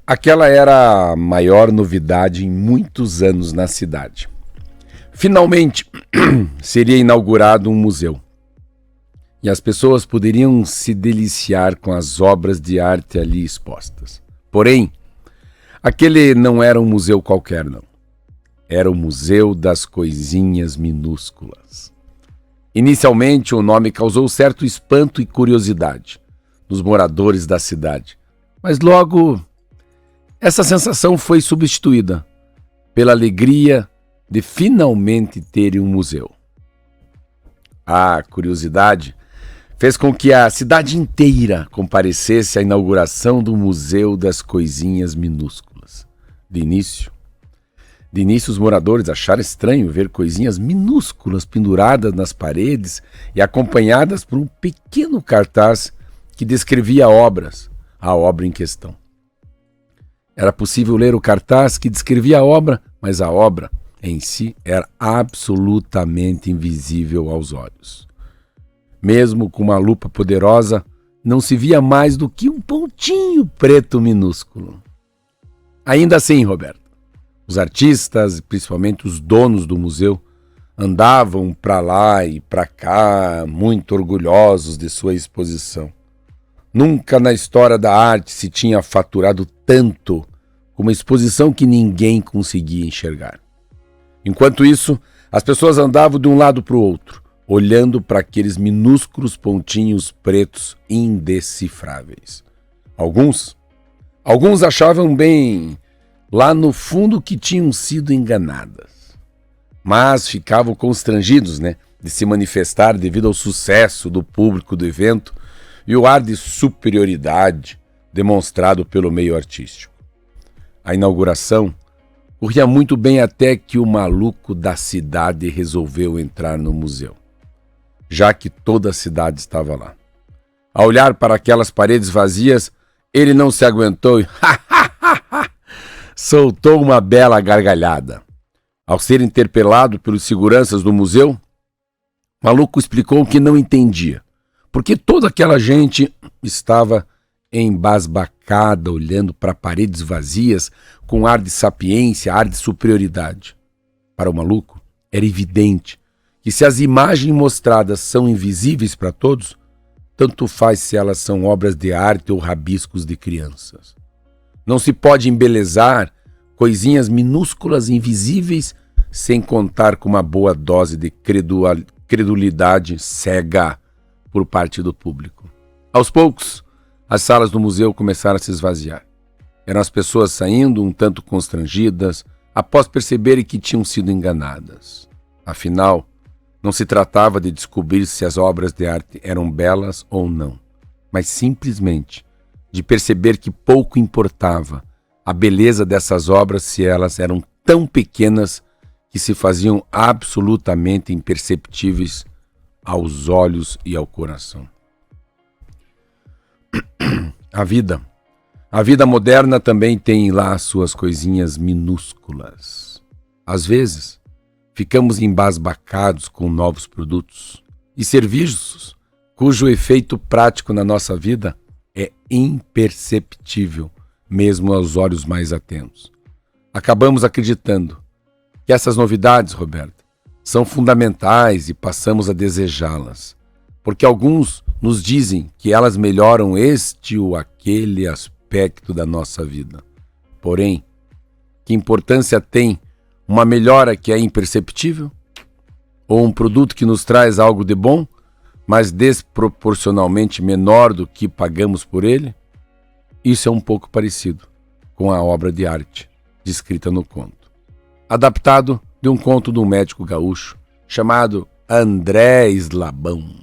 Aquela era a maior novidade em muitos anos na cidade. Finalmente, seria inaugurado um museu. E as pessoas poderiam se deliciar com as obras de arte ali expostas. Porém, aquele não era um museu qualquer, não. Era o Museu das Coisinhas Minúsculas. Inicialmente, o nome causou certo espanto e curiosidade nos moradores da cidade. Mas logo, essa sensação foi substituída pela alegria de finalmente terem um museu. A curiosidade fez com que a cidade inteira comparecesse à inauguração do Museu das Coisinhas Minúsculas. De início, os moradores acharam estranho ver coisinhas minúsculas penduradas nas paredes e acompanhadas por um pequeno cartaz que descrevia a obra em questão. Era possível ler o cartaz que descrevia a obra, mas a obra em si era absolutamente invisível aos olhos. Mesmo com uma lupa poderosa, não se via mais do que um pontinho preto minúsculo. Ainda assim, Roberto, os artistas, principalmente os donos do museu, andavam para lá e para cá, muito orgulhosos de sua exposição. Nunca na história da arte se tinha faturado tanto com uma exposição que ninguém conseguia enxergar. Enquanto isso, as pessoas andavam de um lado para o outro, olhando para aqueles minúsculos pontinhos pretos indecifráveis. Alguns achavam bem lá no fundo que tinham sido enganadas, mas ficavam constrangidos, de se manifestar devido ao sucesso do público do evento e o ar de superioridade demonstrado pelo meio artístico. A inauguração corria muito bem até que o maluco da cidade resolveu entrar no museu, já que toda a cidade estava lá. Ao olhar para aquelas paredes vazias, ele não se aguentou e soltou uma bela gargalhada. Ao ser interpelado pelos seguranças do museu, o maluco explicou que não entendia, porque toda aquela gente estava embasbacada, olhando para paredes vazias com ar de sapiência, ar de superioridade. Para o maluco, era evidente que se as imagens mostradas são invisíveis para todos, tanto faz se elas são obras de arte ou rabiscos de crianças. Não se pode embelezar coisinhas minúsculas invisíveis sem contar com uma boa dose de credulidade cega por parte do público. Aos poucos, as salas do museu começaram a se esvaziar. Eram as pessoas saindo um tanto constrangidas após perceberem que tinham sido enganadas. Afinal, não se tratava de descobrir se as obras de arte eram belas ou não, mas simplesmente de perceber que pouco importava a beleza dessas obras se elas eram tão pequenas que se faziam absolutamente imperceptíveis aos olhos e ao coração. A vida moderna também tem lá suas coisinhas minúsculas. Às vezes, ficamos embasbacados com novos produtos e serviços cujo efeito prático na nossa vida é imperceptível, mesmo aos olhos mais atentos. Acabamos acreditando que essas novidades, Roberto, são fundamentais e passamos a desejá-las, porque alguns nos dizem que elas melhoram este ou aquele aspecto da nossa vida. Porém, que importância tem uma melhora que é imperceptível? Ou um produto que nos traz algo de bom, mas desproporcionalmente menor do que pagamos por ele? Isso é um pouco parecido com a obra de arte descrita no conto, adaptado de um conto de um médico gaúcho chamado André Slabão.